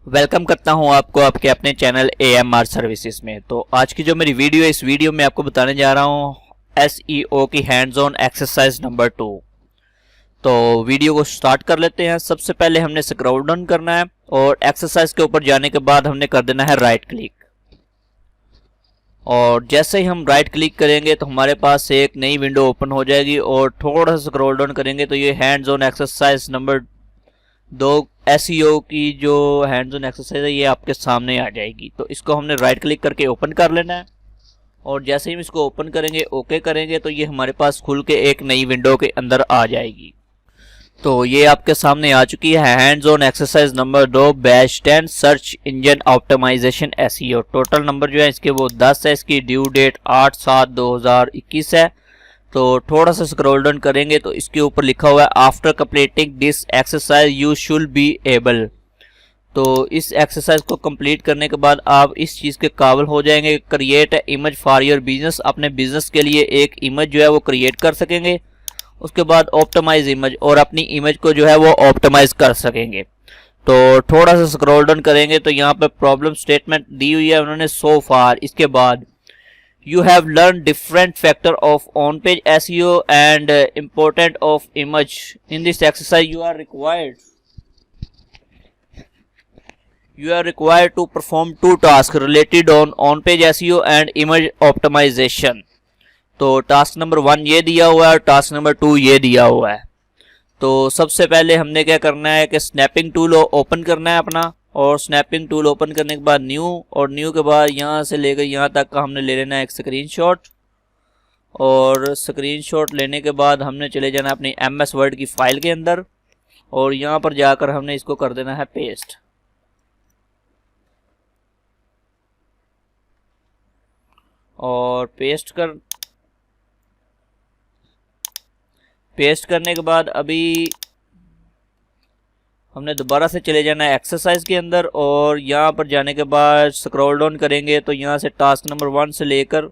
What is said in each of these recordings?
Welcome करता हूं आपको आपके अपने चैनल AMR सर्विसेज में। तो आज की जो मेरी वीडियो है, इस वीडियो में आपको बताने जा रहा हूं SEO की हैंड्स ऑन एक्सरसाइज नंबर 2। तो वीडियो को स्टार्ट कर लेते हैं। सबसे पहले हमने स्क्रॉल डाउन करना है और एक्सरसाइज के ऊपर जाने के बाद हमने कर देना है राइट क्लिक। और जैसे ही हम राइट क्लिक करेंगे तो हमारे पास एक नई विंडो ओपन हो जाएगी और थोड़ा सा स्क्रॉल डाउन करेंगे तो ये hands on exercise number 2 SEO की जो हैंड्स ऑन एक्सरसाइज है ये आपके सामने आ जाएगी। तो इसको हमने राइट क्लिक करके ओपन कर लेना है और जैसे ही हम इसको ओपन करेंगे, ओके करेंगे, तो ये हमारे पास खुल के एक नई विंडो के अंदर आ जाएगी। तो ये आपके सामने आ चुकी है hands on exercise number 2 batch 10 search engine optimisation SEO। Total number जो है इसके वो 10 है। इसकी ड्यू डेट 8/7/2021 है। तो थोड़ा सा स्क्रॉल डाउन करेंगे तो इसके ऊपर लिखा हुआ है after completing this exercise you should be able. तो इस एक्सरसाइज को कंप्लीट करने के बाद आप इस चीज़ के काबिल हो जाएंगे, create a image for your business. अपने बिजनेस के लिए एक इमेज जो है वो क्रिएट कर सकेंगे। उसके बाद ऑप्टिमाइज इमेज, और अपनी इमेज को जो है वो ऑप्टिमाइज कर सकेंगे। तो थोड़ा सा स्क्रॉल डाउन करेंगे तो यहाँ पे प्रॉब्लम स्टेटमेंट दी हुई है उन्होंने सो फार। इसके बाद you have learned different factor of on-page SEO and important of image. In this exercise you are required to perform two tasks related on-page SEO and image optimization. तो टास्क नंबर 1 ये दिया हुआ है और टास्क नंबर 2 ये दिया हुआ है। तो सबसे पहले हमने क्या करना है कि स्नैपिंग टूल ओपन करना है अपना, और स्नैपिंग टूल ओपन करने के बाद न्यू, और न्यू के बाद यहाँ से लेकर यहाँ तक का हमने ले लेना है एक स्क्रीनशॉट। और स्क्रीनशॉट लेने के बाद हमने चले जाना अपनी MS वर्ड की फाइल के अंदर और यहाँ पर जाकर हमने इसको कर देना है पेस्ट। और पेस्ट करने के बाद अभी हमने दोबारा से चले जाना है एक्सरसाइज के अंदर और यहाँ पर जाने के बाद स्क्रॉल डाउन करेंगे तो यहाँ से टास्क नंबर 1 से लेकर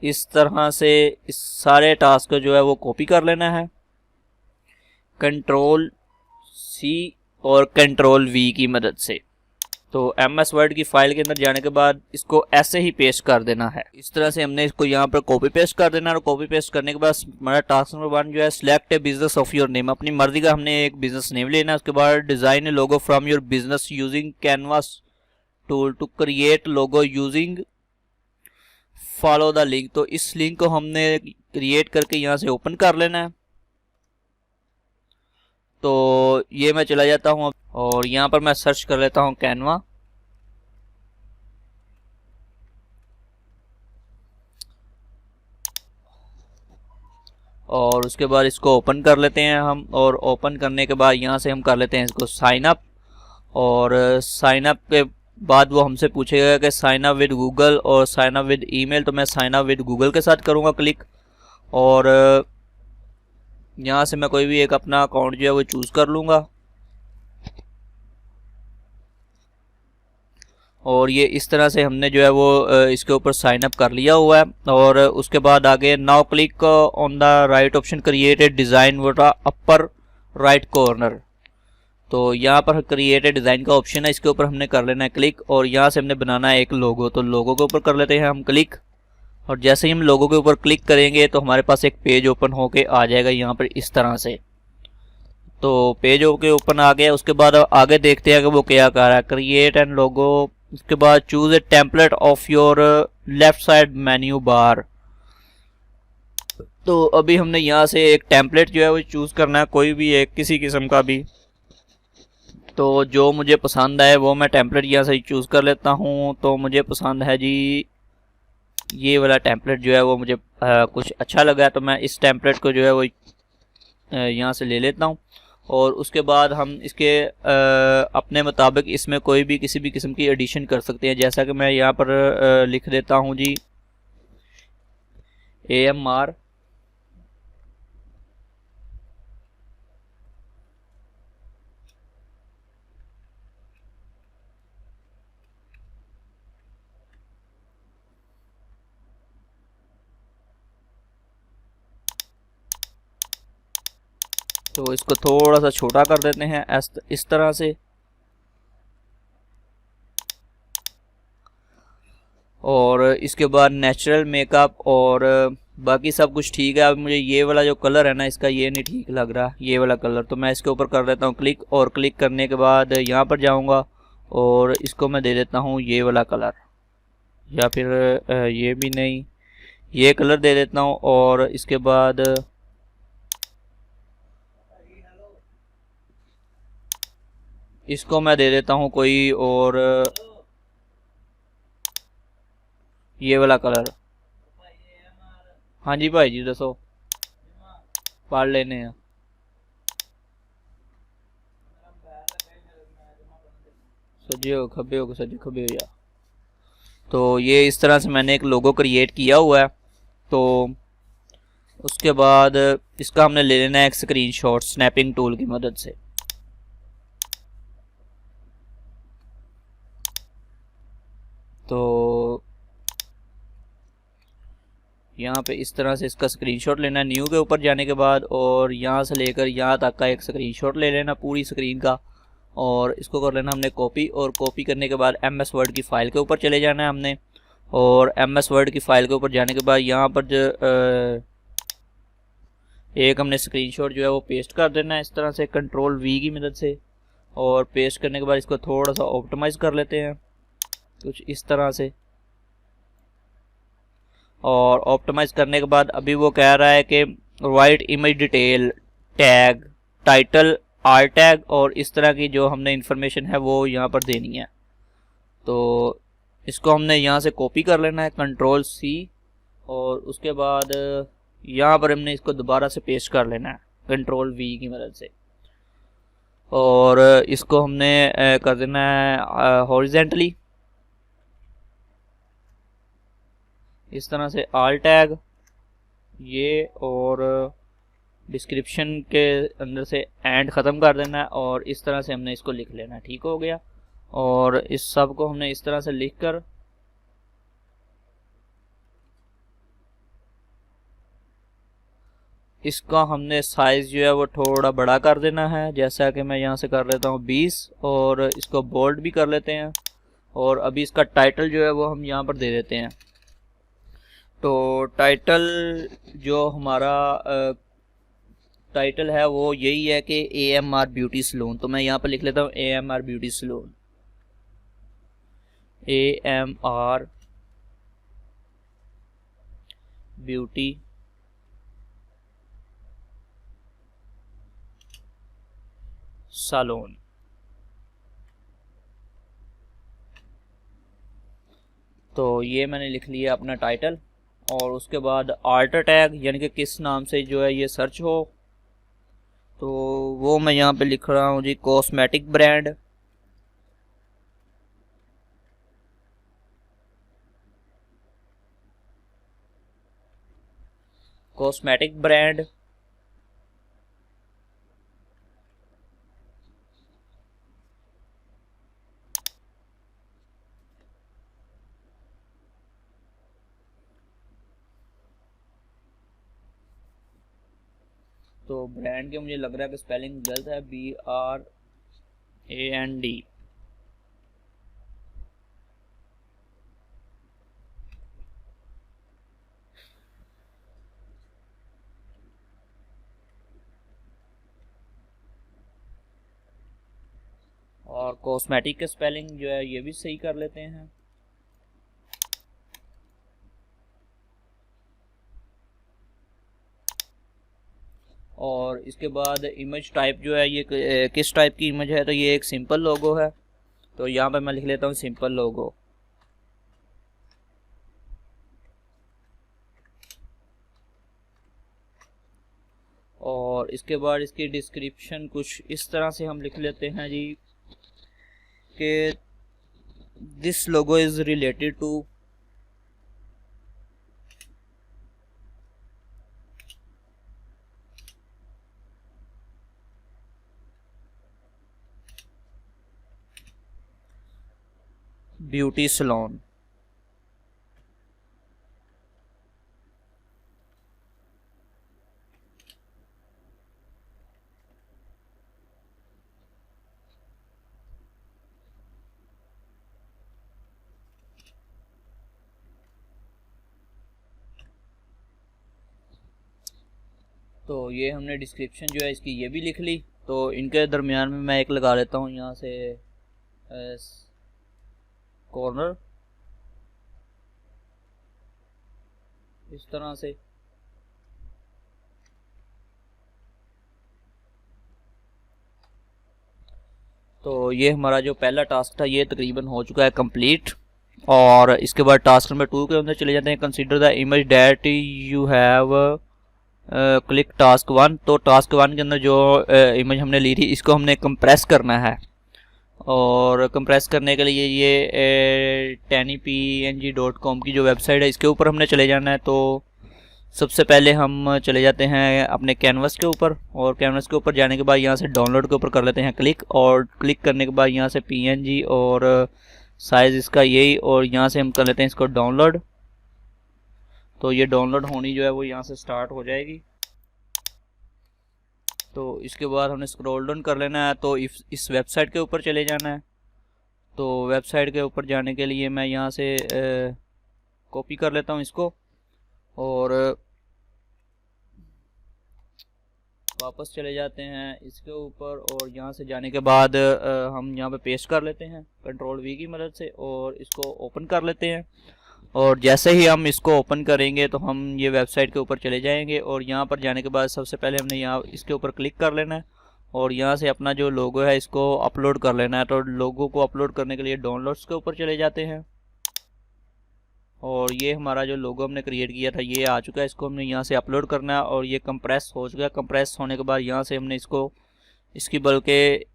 इस तरह से इस सारे टास्क को जो है वो कॉपी कर लेना है Ctrl+C और Ctrl+V की मदद से। तो MS वर्ड की फाइल के अंदर जाने के बाद इसको ऐसे ही पेस्ट कर देना है। इस तरह से हमने इसको यहाँ पर कॉपी पेस्ट कर देना है। और कॉपी पेस्ट करने के बाद हमारा टास्क नंबर 1 जो है select A business of your name. अपनी मर्जी का हमने एक बिजनेस नेम लेना है। उसके बाद design a logo from your business using canvas tool to create logo using follow the link. तो इस लिंक को हमने क्रिएट करके यहाँ से ओपन कर लेना है। तो ये मैं चला जाता हूँ और यहाँ पर मैं सर्च कर लेता हूँ कैनवा। और उसके बाद इसको ओपन कर लेते हैं हम, और ओपन करने के बाद यहाँ से हम कर लेते हैं इसको साइन अप। और साइन अप के बाद वो हमसे पूछेगा कि साइन अप विद गूगल और साइन अप विद ईमेल। तो मैं साइन अप विद गूगल के साथ करूँगा क्लिक। और यहाँ से मैं कोई भी एक अपना अकाउंट जो है वो चूज़ कर लूँगा। और ये इस तरह से हमने जो है वो इसके ऊपर साइन अप कर लिया हुआ है। और उसके बाद आगे now click on the right option created design vote upper right corner. तो यहाँ पर क्रिएटेड डिज़ाइन का ऑप्शन है, इसके ऊपर हमने कर लेना है क्लिक। और यहाँ से हमने बनाना है एक लोगो। तो लोगो के ऊपर कर लेते हैं हम क्लिक। और जैसे ही हम लोगों के ऊपर क्लिक करेंगे तो हमारे पास एक पेज ओपन होके आ जाएगा यहाँ पर इस तरह से। तो पेज के ओपन आ गया। उसके बाद आगे देखते हैं कि वो क्या कर रहा है, क्रिएट एंड लोगो। उसके बाद choose a template of your left side menu bar. तो अभी हमने यहाँ से एक टेम्पलेट जो है वो चूज करना है, कोई भी एक किसी किस्म का भी। तो जो मुझे पसंद है वो मैं टेम्पलेट यहाँ से चूज कर लेता हूँ। तो मुझे पसंद है जी ये वाला टेम्पलेट जो है वो मुझे कुछ अच्छा लगा है। तो मैं इस टेम्पलेट को जो है वो यहाँ से ले लेता हूँ। और उसके बाद हम इसके अपने मुताबिक इसमें कोई भी किसी भी किस्म की एडिशन कर सकते हैं। जैसा कि मैं यहाँ पर लिख देता हूँ जी AMR तो इसको थोड़ा सा छोटा कर देते हैं इस तरह से। और इसके बाद नेचुरल मेकअप और बाकी सब कुछ ठीक है। अब मुझे ये वाला जो कलर है ना इसका ये नहीं ठीक लग रहा, ये वाला कलर, तो मैं इसके ऊपर कर देता हूँ क्लिक, और क्लिक करने के बाद यहाँ पर जाऊँगा और इसको मैं दे देता हूँ ये वाला कलर, या फिर ये भी नहीं, ये कलर दे देता हूँ। और इसके बाद इसको मैं दे देता हूँ कोई और ये वाला कलर। हाँ जी भाई जी दसो, पढ़ लेने हैं। सजे हो खबे हो सजे खबे हो या। तो ये इस तरह से मैंने एक लोगो क्रिएट किया हुआ है। तो उसके बाद इसका हमने ले लेना है एक स्क्रीनशॉट स्नैपिंग टूल की मदद से। तो यहाँ पे इस तरह से इसका स्क्रीनशॉट लेना है, न्यू के ऊपर जाने के बाद, और यहाँ से लेकर यहाँ तक का एक स्क्रीनशॉट ले लेना पूरी स्क्रीन का, और इसको कर लेना हमने कॉपी। और कॉपी करने के बाद MS वर्ड की फ़ाइल के ऊपर चले जाना है हमने, और MS वर्ड की फ़ाइल के ऊपर जाने के बाद यहाँ पर जो एक हमने स्क्रीनशॉट जो है वो पेस्ट कर देना है इस तरह से Ctrl+V की मदद से। और पेस्ट करने के बाद इसको थोड़ा सा ऑप्टिमाइज़ कर लेते हैं कुछ इस तरह से। और ऑप्टिमाइज़ करने के बाद अभी वो कह रहा है कि right image detail tag title R tag, और इस तरह की जो हमने इंफॉर्मेशन है वो यहाँ पर देनी है। तो इसको हमने यहाँ से कॉपी कर लेना है Ctrl+C, और उसके बाद यहाँ पर हमने इसको दोबारा से पेस्ट कर लेना है Ctrl+V की मदद से। और इसको हमने कर देना है हॉरिजेंटली इस तरह से आल टैग ये, और डिस्क्रिप्शन के अंदर से एंड ख़त्म कर देना है, और इस तरह से हमने इसको लिख लेना है। ठीक हो गया। और इस सब को हमने इस तरह से लिख कर इसका हमने साइज़ जो है वो थोड़ा बड़ा कर देना है, जैसा कि मैं यहाँ से कर लेता हूँ 20, और इसको बोल्ड भी कर लेते हैं। और अभी इसका टाइटल जो है वो हम यहाँ पर दे देते हैं। तो टाइटल जो हमारा टाइटल है वो यही है कि AMR ब्यूटी सलून। तो मैं यहाँ पर लिख लेता हूँ AMR beauty salon, AMR beauty salon. तो ये मैंने लिख लिया अपना टाइटल। और उसके बाद आल्टर टैग यानी कि किस नाम से जो है ये सर्च हो, तो वो मैं यहाँ पे लिख रहा हूँ जी कॉस्मेटिक ब्रांड। Cosmetic brand. तो ब्रांड के मुझे लग रहा है कि स्पेलिंग गलत है, BRAND। और कॉस्मेटिक के स्पेलिंग जो है ये भी सही कर लेते हैं। और इसके बाद इमेज टाइप जो है ये किस टाइप की इमेज है, तो ये एक सिंपल लोगो है। तो यहाँ पे मैं लिख लेता हूँ सिंपल लोगो। और इसके बाद इसकी डिस्क्रिप्शन कुछ इस तरह से हम लिख लेते हैं जी कि this logo is related to beauty salon. तो ये हमने डिस्क्रिप्शन जो है इसकी ये भी लिख ली। तो इनके दरमियान में मैं एक लगा लेता हूँ यहाँ से कॉर्नर, इस तरह से। तो ये हमारा जो पहला टास्क था ये तकरीबन हो चुका है कंप्लीट। और इसके बाद टास्क नंबर 2 के अंदर चले जाते हैं। Consider the image that you have click task 1। तो टास्क 1 के अंदर जो इमेज हमने ली थी इसको हमने कंप्रेस करना है। और कंप्रेस करने के लिए ये tinypng.com की जो वेबसाइट है इसके ऊपर हमने चले जाना है। तो सबसे पहले हम चले जाते हैं अपने कैनवस के ऊपर, और कैनवस के ऊपर जाने के बाद यहाँ से डाउनलोड के ऊपर कर लेते हैं क्लिक। और क्लिक करने के बाद यहाँ से png और साइज़ इसका यही, और यहाँ से हम कर लेते हैं इसको डाउनलोड। तो ये डाउनलोड होनी जो है वो यहाँ से स्टार्ट हो जाएगी। तो इसके बाद हमने स्क्रॉल डाउन कर लेना है। तो इस वेबसाइट के ऊपर चले जाना है। तो वेबसाइट के ऊपर जाने के लिए मैं यहाँ से कॉपी कर लेता हूँ इसको, और वापस चले जाते हैं इसके ऊपर। और यहाँ से जाने के बाद हम यहाँ पे पेस्ट कर लेते हैं कंट्रोल V की मदद से, और इसको ओपन कर लेते हैं। और जैसे ही हम इसको ओपन करेंगे तो हम ये वेबसाइट के ऊपर चले जाएंगे। और यहाँ पर जाने के बाद सबसे पहले हमने यहाँ इसके ऊपर क्लिक कर लेना है, और यहाँ से अपना जो लोगो है इसको अपलोड कर लेना है। तो लोगो को अपलोड करने के लिए डाउनलोड्स के ऊपर चले जाते हैं। और ये हमारा जो लोगो हमने क्रिएट किया था ये आ चुका है, इसको हमने यहाँ से अपलोड करना है। और ये कंप्रेस हो चुका है। कंप्रेस होने के बाद यहाँ से हमने इसकी बल्कि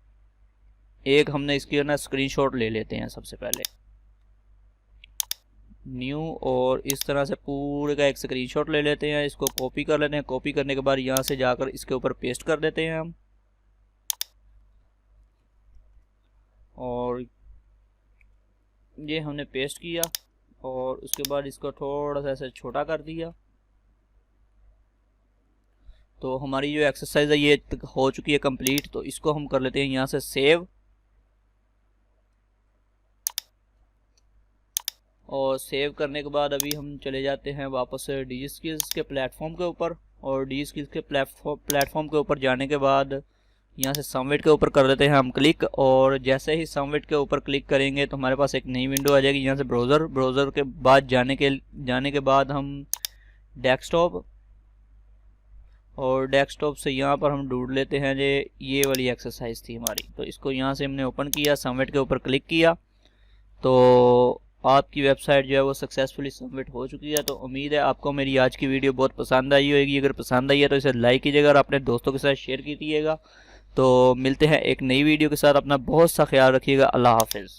एक हमने इसकी ना स्क्रीनशॉट ले लेते हैं सबसे पहले, न्यू। और इस तरह से पूरे का एक स्क्रीनशॉट ले लेते हैं, इसको कॉपी कर लेते हैं। कॉपी करने के बाद यहाँ से जाकर इसके ऊपर पेस्ट कर देते हैं हम। और ये हमने पेस्ट किया, और उसके बाद इसको थोड़ा सा ऐसे छोटा कर दिया। तो हमारी जो एक्सरसाइज है ये हो चुकी है कंप्लीट। तो इसको हम कर लेते हैं यहाँ से सेव। और सेव करने के बाद अभी हम चले जाते हैं वापस DigiSkills के प्लेटफॉर्म के ऊपर। और DigiSkills के प्लेटफॉर्म के ऊपर जाने के बाद यहाँ से सबमिट के ऊपर कर देते हैं हम क्लिक। और जैसे ही सबमिट के ऊपर क्लिक करेंगे तो हमारे पास एक नई विंडो आ जाएगी। यहाँ से ब्राउज़र के बाद जाने के बाद हम डेस्कटॉप, और डेस्कटॉप से यहाँ पर हम ढूंढ लेते हैं ये वाली एक्सरसाइज थी हमारी। तो इसको यहाँ से हमने ओपन किया, सबमिट के ऊपर क्लिक किया। तो आपकी वेबसाइट जो है वो सक्सेसफुली सबमिट हो चुकी है। तो उम्मीद है आपको मेरी आज की वीडियो बहुत पसंद आई होगी। अगर पसंद आई है तो इसे लाइक कीजिएगा और अपने दोस्तों के साथ शेयर कीजिएगा। तो मिलते हैं एक नई वीडियो के साथ। अपना बहुत सा ख्याल रखिएगा। अल्लाह हाफिज़।